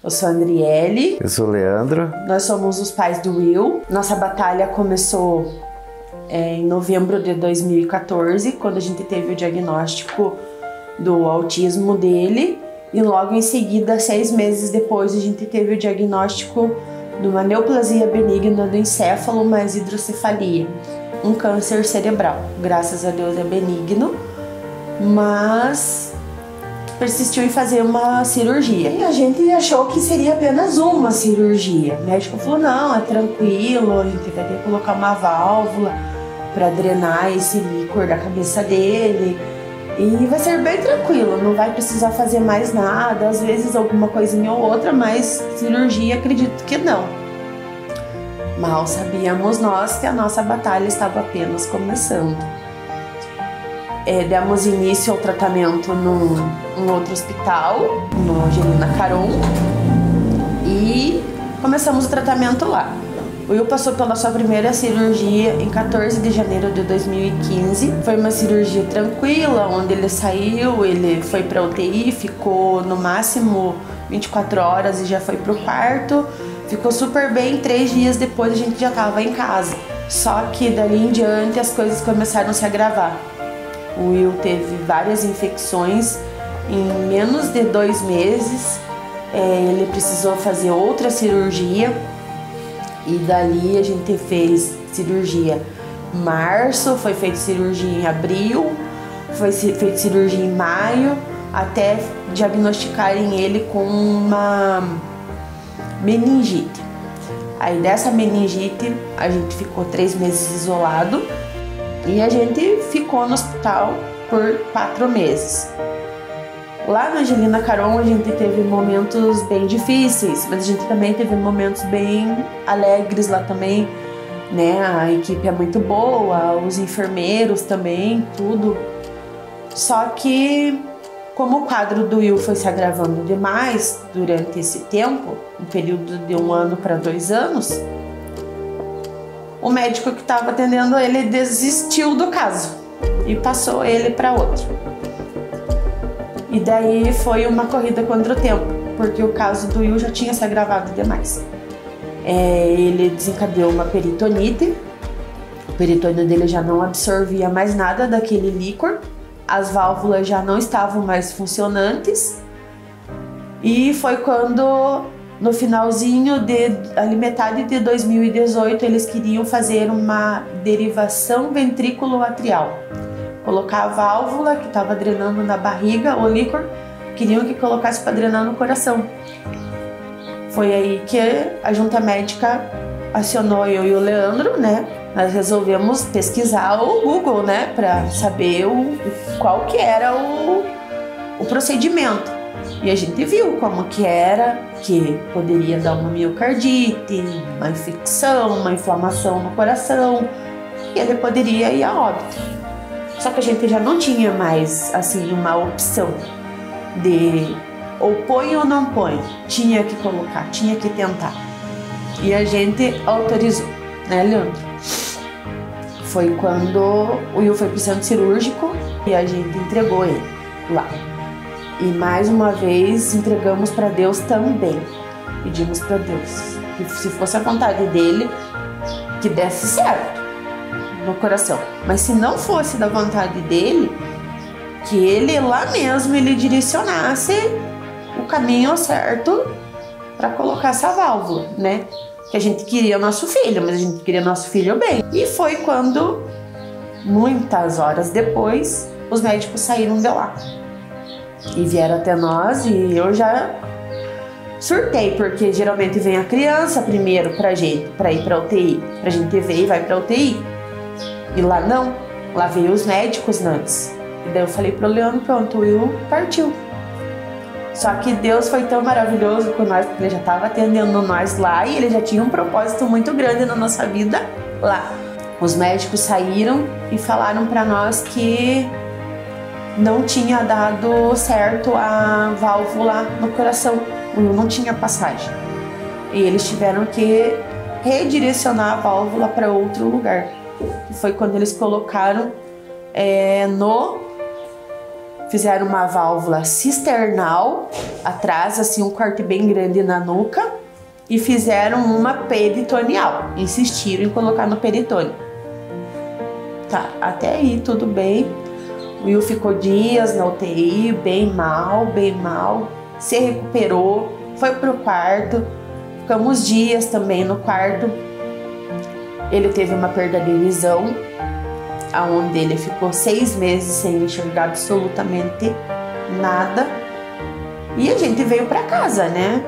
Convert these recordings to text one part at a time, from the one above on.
Eu sou a Andriele. Eu sou o Leandro. Nós somos os pais do Will. Nossa batalha começou em novembro de 2014, quando a gente teve o diagnóstico do autismo dele. E logo em seguida, 6 meses depois, a gente teve o diagnóstico de uma neoplasia benigna do encéfalo mais hidrocefalia, um câncer cerebral. Graças a Deus é benigno, mas persistiu em fazer uma cirurgia. E a gente achou que seria apenas uma cirurgia. O médico falou, não, é tranquilo, a gente vai ter que colocar uma válvula para drenar esse líquor da cabeça dele. E vai ser bem tranquilo, não vai precisar fazer mais nada, às vezes alguma coisinha ou outra, mas cirurgia acredito que não. Mal sabíamos nós que a nossa batalha estava apenas começando. Demos início ao tratamento num outro hospital, no Angelina Caron, e começamos o tratamento lá. O Will passou pela sua primeira cirurgia em 14 de janeiro de 2015. Foi uma cirurgia tranquila, onde ele saiu, ele foi para UTI, ficou no máximo 24 horas e já foi para o quarto. Ficou super bem, 3 dias depois a gente já estava em casa. Só que dali em diante as coisas começaram a se agravar. O Will teve várias infecções em menos de 2 meses. Ele precisou fazer outra cirurgia. E dali a gente fez cirurgia em março, foi feita cirurgia em abril, foi feita cirurgia em maio, até diagnosticarem ele com uma meningite. Aí dessa meningite a gente ficou 3 meses isolado e a gente ficou no hospital por 4 meses. Lá na Angelina Caron a gente teve momentos bem difíceis, mas a gente também teve momentos bem alegres lá também, né? A equipe é muito boa, os enfermeiros também, tudo. Só que como o quadro do Will foi se agravando demais durante esse tempo, um período de 1 ano para 2 anos, o médico que estava atendendo ele desistiu do caso e passou ele para outro. E daí foi uma corrida contra o tempo, porque o caso do Will já tinha se agravado demais. Ele desencadeou uma peritonite, o peritônio dele já não absorvia mais nada daquele líquor, as válvulas já não estavam mais funcionantes, e foi quando, no finalzinho ali metade de 2018, eles queriam fazer uma derivação ventrículo-atrial. Colocar a válvula que estava drenando na barriga, o líquor, queriam que colocasse para drenar no coração. Foi aí que a junta médica acionou eu e o Leandro, né? Nós resolvemos pesquisar o Google, né? Para saber qual que era o procedimento. E a gente viu como que era, que poderia dar uma miocardite, uma infecção, uma inflamação no coração, e ele poderia ir a óbito. Só que a gente já não tinha mais, assim, uma opção de ou põe ou não põe. Tinha que colocar, tinha que tentar. E a gente autorizou, né, Leandro? Foi quando o Will foi pro centro cirúrgico e a gente entregou ele lá. E mais uma vez entregamos para Deus também. Pedimos para Deus que se fosse a vontade dele, que desse certo no coração, mas se não fosse da vontade dele, que ele lá mesmo ele direcionasse o caminho certo para colocar essa válvula, né? Que a gente queria o nosso filho, mas a gente queria nosso filho bem. E foi quando, muitas horas depois, os médicos saíram de lá e vieram até nós, e eu já surtei, porque geralmente vem a criança primeiro pra gente, pra ir pra UTI, pra gente ver e vai pra UTI. E lá não, lá veio os médicos antes. E daí eu falei pro Leandro, pronto, o Will partiu. Só que Deus foi tão maravilhoso com nós, porque ele já estava atendendo nós lá e ele já tinha um propósito muito grande na nossa vida lá. Os médicos saíram e falaram para nós que não tinha dado certo a válvula no coração, o Will não tinha passagem. E eles tiveram que redirecionar a válvula para outro lugar. Foi quando eles colocaram no fizeram uma válvula cisternal atrás, assim, um corte bem grande na nuca, e fizeram uma peritoneal. Insistiram em colocar no peritônio. Tá, até aí tudo bem. O Will ficou dias na UTI, bem mal, se recuperou, foi pro quarto, ficamos dias também no quarto. Ele teve uma perda de visão, onde ele ficou 6 meses sem enxergar absolutamente nada. E a gente veio para casa, né?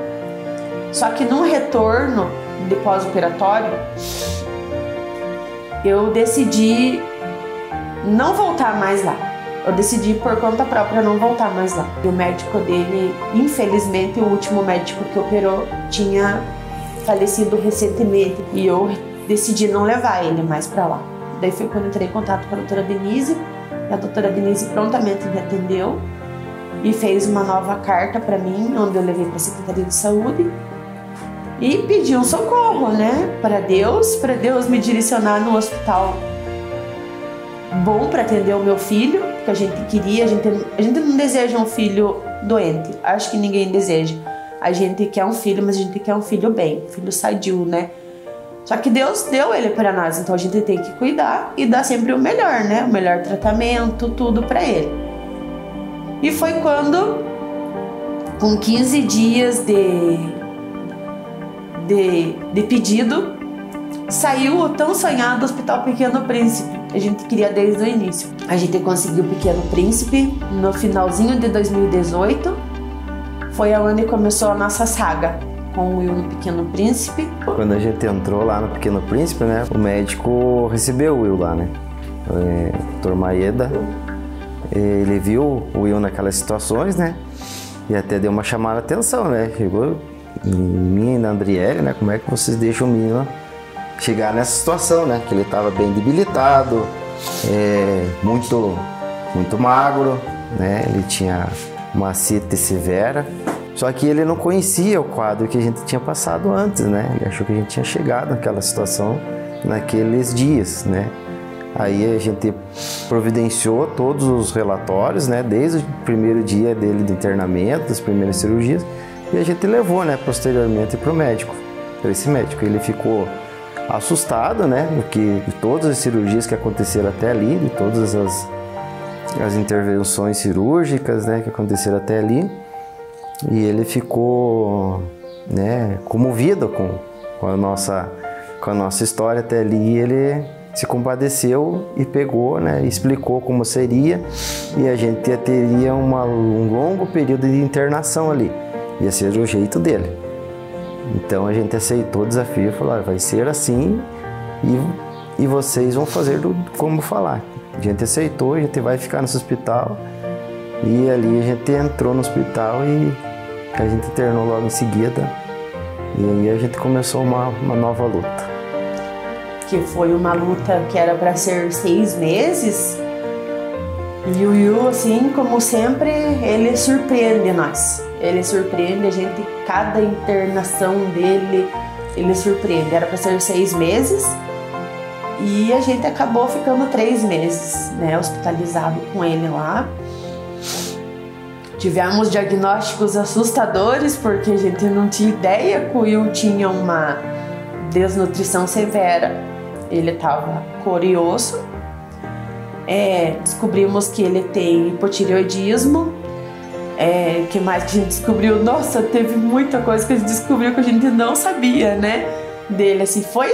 Só que no retorno de pós-operatório, eu decidi não voltar mais lá. Eu decidi por conta própria não voltar mais lá. E o médico dele, infelizmente, o último médico que operou, tinha falecido recentemente. E eu decidi não levar ele mais para lá. Daí foi quando entrei em contato com a doutora Denise. E a doutora Denise prontamente me atendeu e fez uma nova carta para mim, onde eu levei para a Secretaria de Saúde e pedi um socorro, né, para Deus me direcionar no hospital bom para atender o meu filho, porque a gente queria, a gente não deseja um filho doente, acho que ninguém deseja. A gente quer um filho, mas a gente quer um filho bem, um filho sadio, né? Só que Deus deu ele para nós, então a gente tem que cuidar e dar sempre o melhor, né? O melhor tratamento, tudo para ele. E foi quando, com 15 dias de pedido, saiu o tão sonhado Hospital Pequeno Príncipe. A gente queria desde o início. A gente conseguiu o Pequeno Príncipe no finalzinho de 2018. Foi aonde começou a nossa saga com o Will no Pequeno Príncipe. Quando a gente entrou lá no Pequeno Príncipe, né, o médico recebeu o Will lá, né? O Dr. Maeda, ele viu o Will naquelas situações, né? E até deu uma chamada de atenção, né? Chegou em mim e na Andriele, né? Como é que vocês deixam o menino chegar nessa situação, né? Que ele estava bem debilitado, muito magro, né? Ele tinha uma ascite severa. Só que ele não conhecia o quadro que a gente tinha passado antes, né? Ele achou que a gente tinha chegado naquela situação naqueles dias, né? Aí a gente providenciou todos os relatórios, né? Desde o primeiro dia dele de internamento, das primeiras cirurgias, e a gente levou, né? Posteriormente para o médico, para esse médico. Ele ficou assustado, né? De todas as cirurgias que aconteceram até ali, de todas as intervenções cirúrgicas, né? Que aconteceram até ali. E ele ficou, né, comovido com a nossa história até ali. Ele se compadeceu e pegou, né, explicou como seria, e a gente teria um longo período de internação ali. Ia ser o jeito dele. Então a gente aceitou o desafio e falou: vai ser assim e vocês vão fazer como falar. A gente aceitou, a gente vai ficar nesse hospital. E ali a gente entrou no hospital e a gente internou logo em seguida. E aí a gente começou uma nova luta. Que foi uma luta que era para ser 6 meses. E o Will, assim como sempre, ele surpreende nós. Ele surpreende a gente, cada internação dele, ele surpreende. Era para ser 6 meses e a gente acabou ficando 3 meses, né, hospitalizado com ele lá. Tivemos diagnósticos assustadores, porque a gente não tinha ideia que o Will tinha uma desnutrição severa. Ele estava corioso. Descobrimos que ele tem hipotireoidismo. Que mais que a gente descobriu? Nossa, teve muita coisa que a gente descobriu que a gente não sabia, né? Dele, assim, foi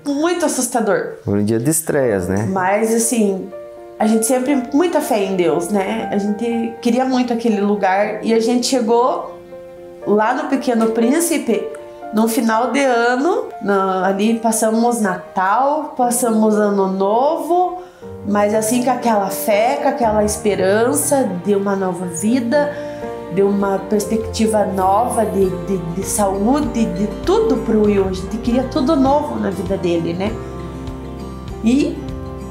muito assustador. Foi um dia de estreias, né? Mas, assim, a gente sempre, muita fé em Deus, né? A gente queria muito aquele lugar e a gente chegou lá no Pequeno Príncipe no final de ano. Ali passamos Natal, passamos Ano Novo, mas assim com aquela fé, com aquela esperança de uma nova vida, de uma perspectiva nova de saúde, de tudo pro Will. A gente queria tudo novo na vida dele, né? E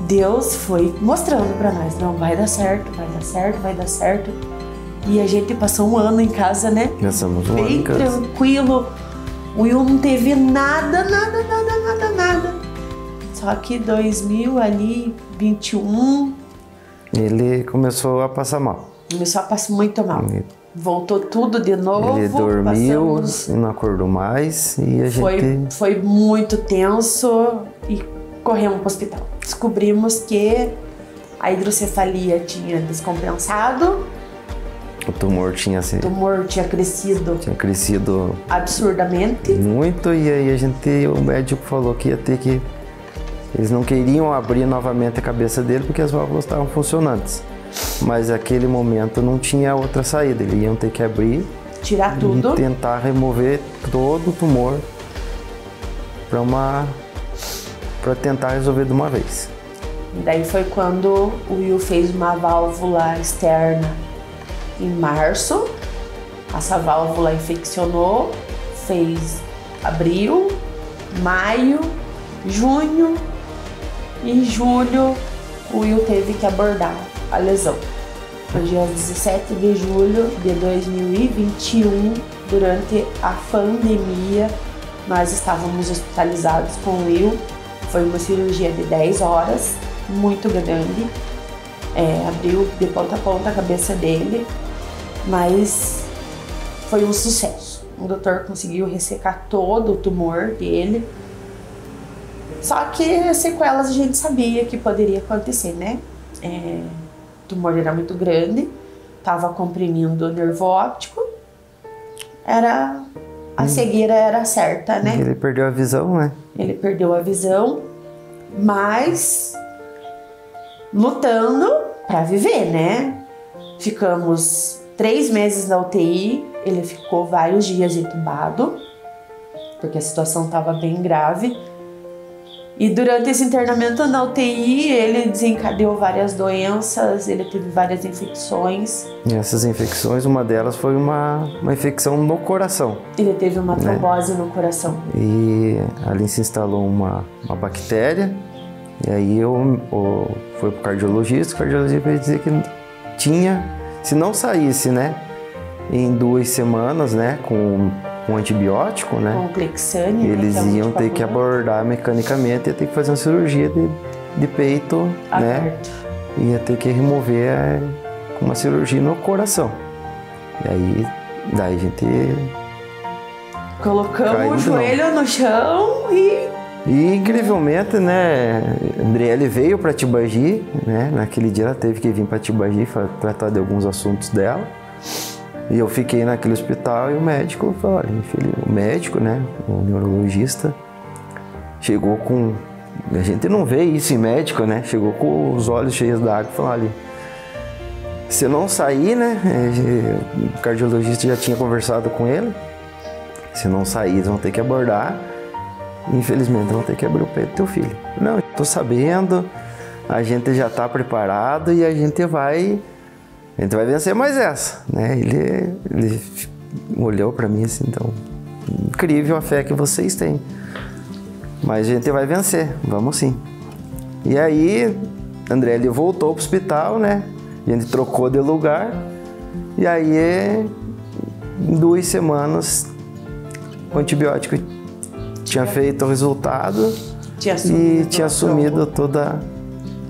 Deus foi mostrando para nós: não, vai dar certo, vai dar certo, vai dar certo. E a gente passou um ano em casa, né? Passamos um bem ano em casa. Tranquilo. O Will não teve nada. Só que 2021 ele começou a passar mal. Começou a passar muito mal. Voltou tudo de novo. Ele dormiu e não acordou mais. E a gente... Foi muito tenso e corremos para o hospital. Descobrimos que a hidrocefalia tinha descompensado. O tumor tinha crescido. Tinha crescido absurdamente. Muito, e aí o médico falou que ia ter que... Eles não queriam abrir novamente a cabeça dele porque as válvulas estavam funcionantes. Mas naquele momento não tinha outra saída. Eles iam ter que abrir, tirar tudo e tentar remover todo o tumor para tentar resolver de uma vez. E daí foi quando o Will fez uma válvula externa em março. Essa válvula infeccionou, fez abril, maio, junho e em julho o Will teve que abordar a lesão. No dia 17 de julho de 2021, durante a pandemia, nós estávamos hospitalizados com o Will. Foi uma cirurgia de 10 horas, muito grande. Abriu de ponta a ponta a cabeça dele, mas foi um sucesso. O doutor conseguiu ressecar todo o tumor dele. Só que sequelas a gente sabia que poderia acontecer, né? O tumor era muito grande, estava comprimindo o nervo óptico, a cegueira era certa, né? Ele perdeu a visão, né? Ele perdeu a visão, mas lutando para viver, né? Ficamos 3 meses na UTI, ele ficou vários dias entubado, porque a situação estava bem grave. E durante esse internamento na UTI, ele desencadeou várias doenças, ele teve várias infecções. E essas infecções, uma delas foi uma infecção no coração. Ele teve uma trombose no coração. E ali se instalou uma bactéria, e aí foi pro cardiologista, o cardiologista veio dizer que tinha, se não saísse, né, em 2 semanas, né, com um antibiótico, né? Com Clexane, eles iam ter que abordar mecanicamente, ia ter que fazer uma cirurgia de peito, aberto, né? Ia ter que remover uma cirurgia no coração. E aí, daí a gente... Colocamos o joelho no chão e... E incrivelmente, né, Andriele veio para Tibagi, né? Naquele dia ela teve que vir para Tibagi para tratar de alguns assuntos dela. E eu fiquei naquele hospital e o médico falou, olha, filho, o médico, né, o neurologista, chegou com... A gente não vê isso em médico, né? Chegou com os olhos cheios d'água e falou, olha, se não sair, né, o cardiologista já tinha conversado com ele, se não sair, eles vão ter que abordar, infelizmente vão ter que abrir o peito do teu filho. Não, eu tô sabendo, a gente já tá preparado e a gente vai vencer mais essa, né? Ele olhou para mim assim, então, incrível a fé que vocês têm, mas a gente vai vencer, vamos sim. E aí, André, ele voltou pro hospital, né? A gente trocou de lugar, e aí, em 2 semanas, o antibiótico tinha feito o resultado e tinha sumido toda...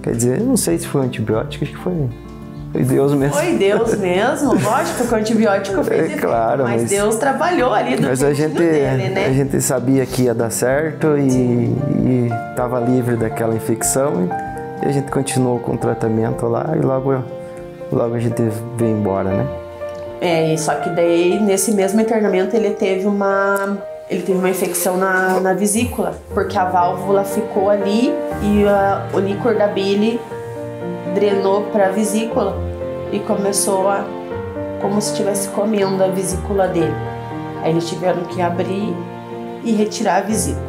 Quer dizer, eu não sei se foi o antibiótico, acho que foi Deus mesmo. Foi Deus mesmo, lógico que o antibiótico fez efeito, claro, mas Deus trabalhou ali no sentido dele, né? A gente sabia que ia dar certo e estava livre daquela infecção e a gente continuou com o tratamento lá e logo a gente veio embora, né? Só que daí nesse mesmo internamento ele teve uma infecção na vesícula, porque a válvula ficou ali e o líquor da bile drenou para a vesícula e começou como se estivesse comendo a vesícula dele. Aí eles tiveram que abrir e retirar a vesícula.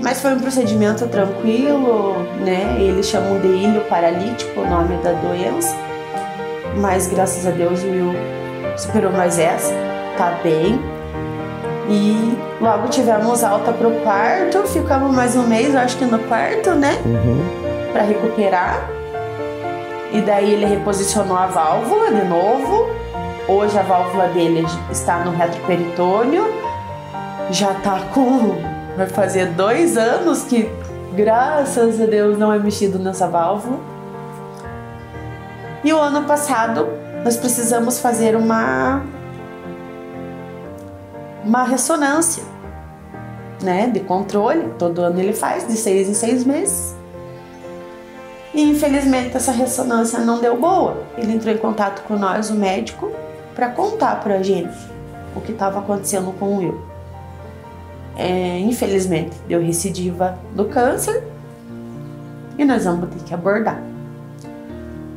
Mas foi um procedimento tranquilo, né? Eles chamam de ilho paralítico, o nome da doença. Mas graças a Deus o Will superou mais essa, tá bem. E logo tivemos alta pro quarto, ficamos mais um mês, eu acho que no quarto, né? Para recuperar. E daí ele reposicionou a válvula de novo. Hoje a válvula dele está no retroperitônio. Já tá vai fazer 2 anos que, graças a Deus, não é mexido nessa válvula. E o ano passado nós precisamos fazer uma ressonância, né, de controle. Todo ano ele faz, de 6 em 6 meses. E infelizmente essa ressonância não deu boa. Ele entrou em contato com nós, o médico, para contar pra gente o que estava acontecendo com o Will. Infelizmente deu recidiva do câncer e nós vamos ter que abordar.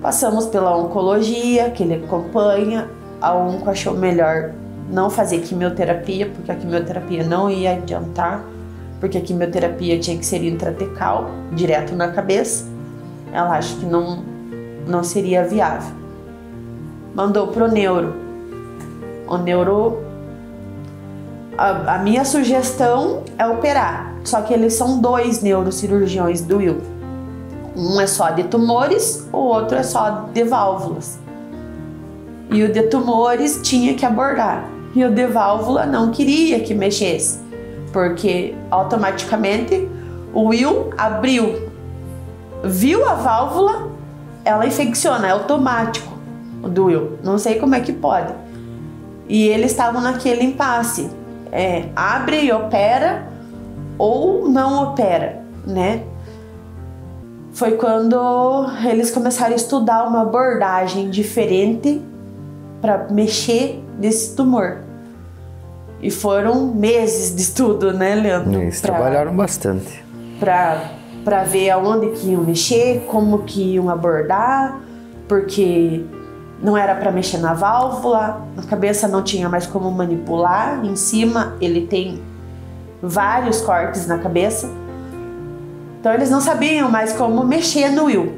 Passamos pela oncologia, que ele acompanha. A onco achou melhor não fazer quimioterapia, porque a quimioterapia não ia adiantar, porque a quimioterapia tinha que ser intratecal, direto na cabeça. Ela acha que não seria viável. Mandou pro neuro. O neuro... A minha sugestão é operar, só que eles são 2 neurocirurgiões do Will. Um é só de tumores, o outro é só de válvulas. E o de tumores tinha que abordar. E o de válvula não queria que mexesse, porque automaticamente o Will abriu, viu a válvula, ela infecciona, é automático o do Will. Não sei como é que pode. E eles estavam naquele impasse. Abre e opera ou não opera, né? Foi quando eles começaram a estudar uma abordagem diferente para mexer nesse tumor. E foram meses de estudo, né, Leandro? Eles trabalharam bastante. Para ver aonde que iam mexer, como que iam abordar, porque não era para mexer na válvula, na cabeça não tinha mais como manipular, em cima ele tem vários cortes na cabeça. Então eles não sabiam mais como mexer no Will.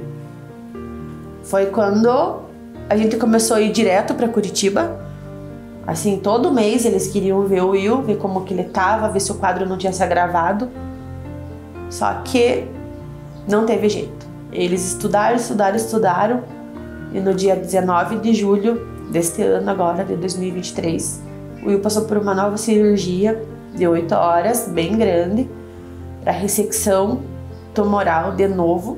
Foi quando a gente começou a ir direto para Curitiba. Assim, todo mês eles queriam ver o Will, ver como que ele tava, ver se o quadro não tinha se agravado. Só que não teve jeito. Eles estudaram. E no dia 19 de julho deste ano agora, de 2023, o Will passou por uma nova cirurgia de 8 horas, bem grande, para ressecção tumoral de novo.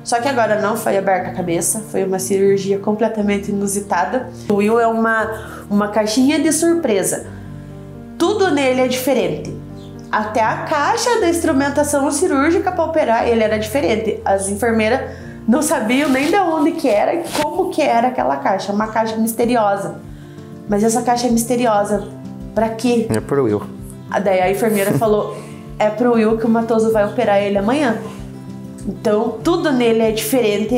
Só que agora não foi aberta a cabeça, foi uma cirurgia completamente inusitada. O Will é uma caixinha de surpresa. Tudo nele é diferente. Até a caixa da instrumentação cirúrgica para operar, ele era diferente. As enfermeiras não sabiam nem de onde que era e como que era aquela caixa. Uma caixa misteriosa. Mas essa caixa é misteriosa pra quê? É pro Will. Daí a enfermeira falou, é pro Will que o Matoso vai operar ele amanhã. Então, tudo nele é diferente,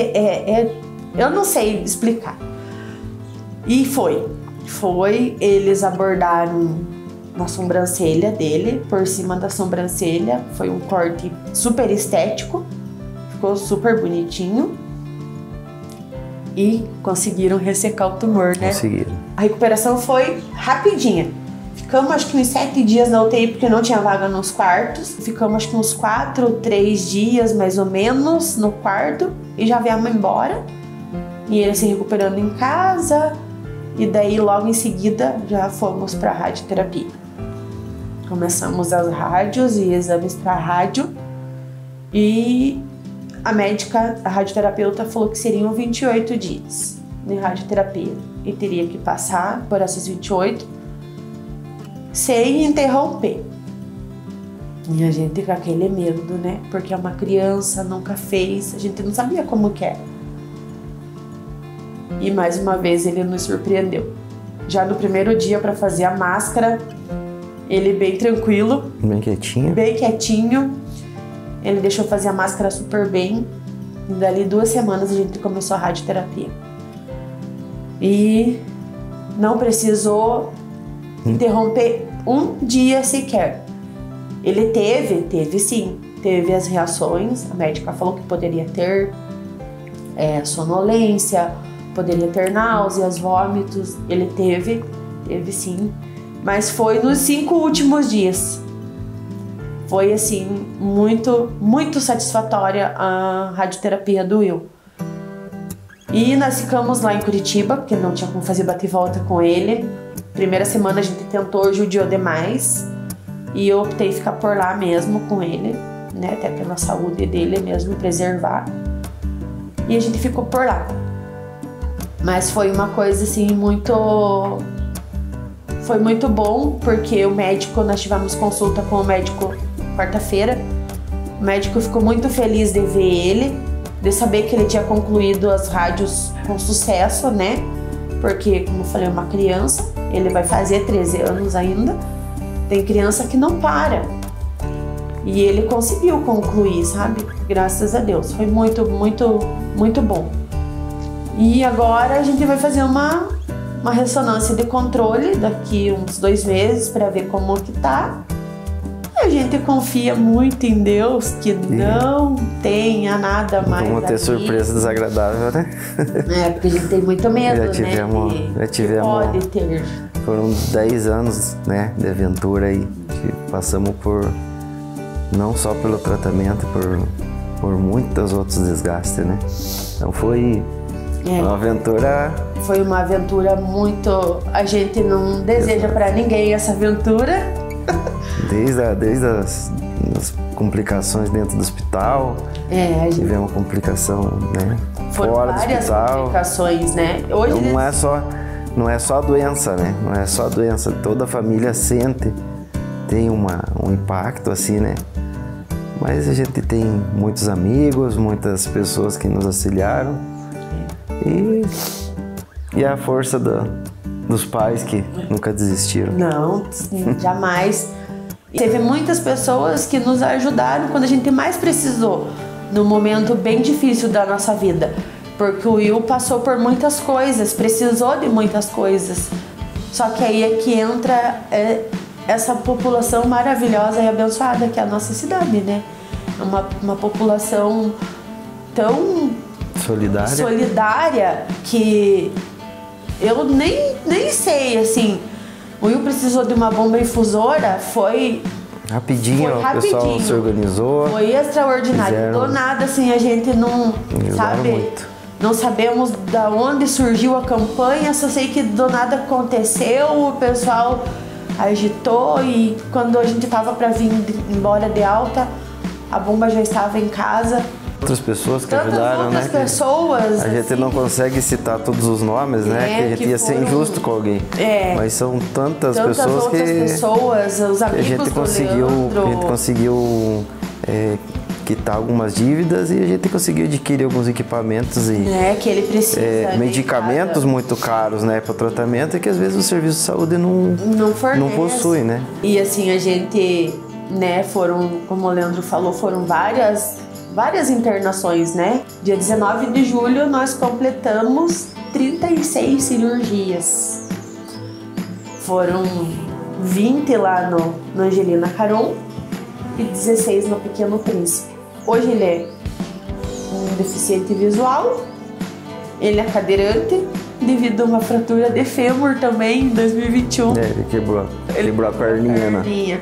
eu não sei explicar. E foi, eles abordaram na sobrancelha dele, por cima da sobrancelha, foi um corte super estético, ficou super bonitinho. E conseguiram ressecar o tumor, né? Conseguiram. A recuperação foi rapidinha. Ficamos acho que uns 7 dias na UTI porque não tinha vaga nos quartos. Ficamos acho que uns 3 dias mais ou menos no quarto e já viemos embora. E ele se recuperando em casa. E daí logo em seguida já fomos para radioterapia. Começamos as rádios e exames para rádio. E a médica, a radioterapeuta falou que seriam 28 dias de radioterapia. E teria que passar por essas 28 sem interromper. E a gente com aquele medo, né? Porque é uma criança, nunca fez, a gente não sabia como que é. E mais uma vez ele nos surpreendeu. Já no primeiro dia para fazer a máscara, ele bem tranquilo. Bem quietinho. Bem quietinho. Ele deixou fazer a máscara super bem. E dali 2 semanas a gente começou a radioterapia. E não precisou interromper um dia sequer. Ele teve sim, teve as reações. A médica falou que poderia ter sonolência, poderia ter náuseas, vômitos. Ele teve sim, mas foi nos 5 últimos dias. Foi assim, muito, muito satisfatória a radioterapia do Will. E nós ficamos lá em Curitiba, porque não tinha como fazer bate e volta com ele. Primeira semana a gente tentou, judiou demais. E eu optei ficar por lá mesmo com ele, né? Até pela saúde dele mesmo, preservar. E a gente ficou por lá. Mas foi uma coisa assim foi muito bom, porque o médico, nós tivemos consulta com o médico quarta-feira. O médico ficou muito feliz de ver ele, de saber que ele tinha concluído as rádios com sucesso, né? Porque, como eu falei, uma criança, ele vai fazer 13 anos ainda, tem criança que não para. E ele conseguiu concluir, sabe? Graças a Deus. Foi muito, muito, muito bom. E agora a gente vai fazer uma ressonância de controle daqui uns 2 meses para ver como que tá. E a gente confia muito em Deus que não tenha nada mais. Vamos ter surpresa desagradável, né? É, porque a gente tem muito medo, já tivemos, pode ter. Foram 10 anos, né, de aventura aí, que passamos por, não só pelo tratamento, por muitos outros desgastes, né? Então foi uma aventura. Foi uma aventura muito. A gente não deseja para ninguém essa aventura. Desde as complicações dentro do hospital. Tivemos complicação, né? Foram fora do várias hospital. Complicações, né? Hoje então não é só a doença, né? Não é só a doença. Toda a família sente, tem um impacto assim, né? Mas a gente tem muitos amigos, muitas pessoas que nos auxiliaram. E a força dos pais que nunca desistiram. Não, jamais. Teve muitas pessoas que nos ajudaram quando a gente mais precisou, num momento bem difícil da nossa vida. Porque o Will passou por muitas coisas, precisou de muitas coisas. Só que aí é que entra essa população maravilhosa e abençoada que é a nossa cidade, né? Uma população tão solidária que eu nem sei, assim. O Will precisou de uma bomba infusora, foi rapidinho, o pessoal se organizou. Foi extraordinário. Do nada, assim, a gente não sabe. Muito. Não sabemos da onde surgiu a campanha, só sei que do nada aconteceu, o pessoal agitou e quando a gente tava para vir embora de alta, a bomba já estava em casa. Outras pessoas que ajudaram, outras né? Pessoas, a gente não consegue citar todos os nomes, né? Que a gente ia ser injusto com alguém. Mas são tantas pessoas que os amigos a gente conseguiu quitar algumas dívidas e a gente conseguiu adquirir alguns equipamentos e que ele precisa, medicamentos muito caros, né, para o tratamento e que às vezes o serviço de saúde não possui, né? E assim a gente, né, como o Leandro falou, foram várias internações, né? Dia 19 de julho nós completamos 36 cirurgias. Foram 20 lá no Angelina Caron e 16 no Pequeno Príncipe. Hoje ele é um deficiente visual, ele é cadeirante devido a uma fratura de fêmur também em 2021. Ele quebrou a perninha, né?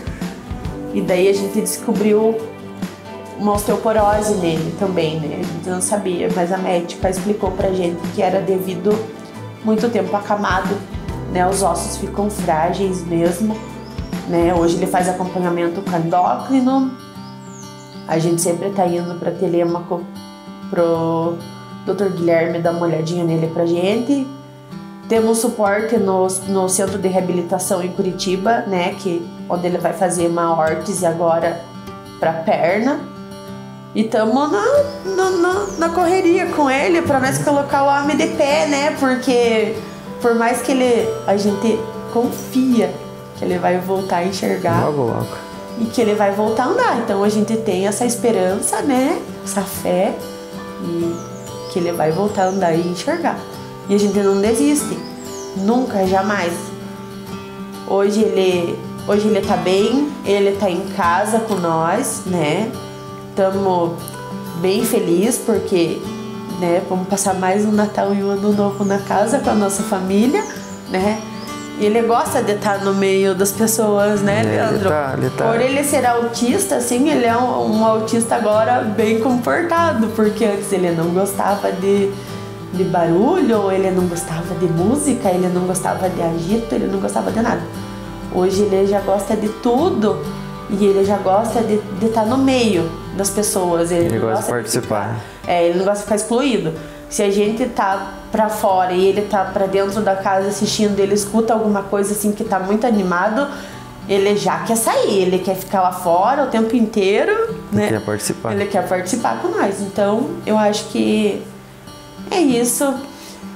E daí a gente descobriu uma osteoporose nele também, né? A gente não sabia, mas a médica explicou pra gente que era devido muito tempo acamado, né? Os ossos ficam frágeis mesmo, né? Hoje ele faz acompanhamento com endócrino. A gente sempre tá indo pra Telêmaco pro Dr. Guilherme dar uma olhadinha nele pra gente. Temos suporte no centro de reabilitação em Curitiba, né? Onde ele vai fazer uma órtese agora pra perna. E estamos na correria com ele para nós colocar o homem de pé, né? Porque por mais que a gente confia que ele vai voltar a enxergar. Logo. E que ele vai voltar a andar. Então a gente tem essa esperança, né? Essa fé e que ele vai voltar a andar e enxergar. E a gente não desiste. Nunca, jamais. Hoje ele tá bem, ele tá em casa com nós, né? Estamos bem felizes porque, né, vamos passar mais um Natal e um Ano Novo na casa com a nossa família, né? E ele gosta de estar no meio das pessoas, né, Leandro? Ele tá. Por ele ser autista, assim, ele é um autista agora bem comportado, porque antes ele não gostava de barulho, ele não gostava de música, ele não gostava de agito, ele não gostava de nada. Hoje ele já gosta de tudo e ele já gosta de estar no meio das pessoas. Ele gosta de participar. Ele não gosta de ficar excluído. Se a gente tá pra fora e ele tá pra dentro da casa assistindo, ele escuta alguma coisa assim que tá muito animado, ele já quer sair, ele quer ficar lá fora o tempo inteiro, né? Ele quer participar. Ele quer participar com nós. Então, eu acho que é isso,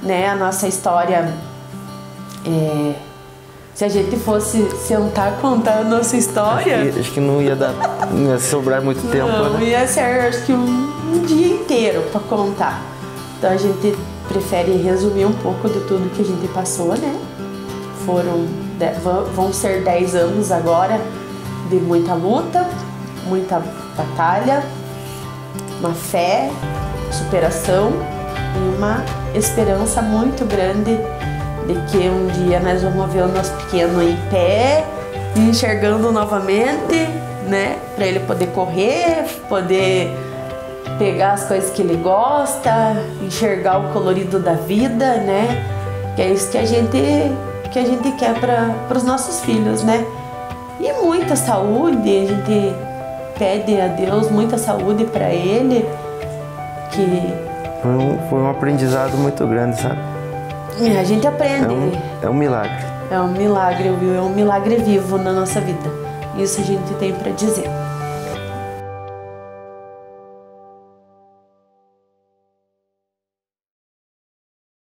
né? A nossa história se a gente fosse sentar contar a nossa história, acho que não ia sobrar muito tempo, não, né? ia ser acho que um dia inteiro para contar. Então a gente prefere resumir um pouco de tudo que a gente passou, né? Vão ser 10 anos agora de muita luta, muita batalha, uma fé, superação e uma esperança muito grande de que um dia nós vamos ver o nosso pequeno em pé, enxergando novamente, né? Para ele poder correr, poder pegar as coisas que ele gosta, enxergar o colorido da vida, né? Que é isso que a gente quer para os nossos filhos, né? E muita saúde, a gente pede a Deus muita saúde para ele, que foi um aprendizado muito grande, sabe? A gente aprende. É um milagre. É um milagre, viu? É um milagre vivo na nossa vida. Isso a gente tem para dizer.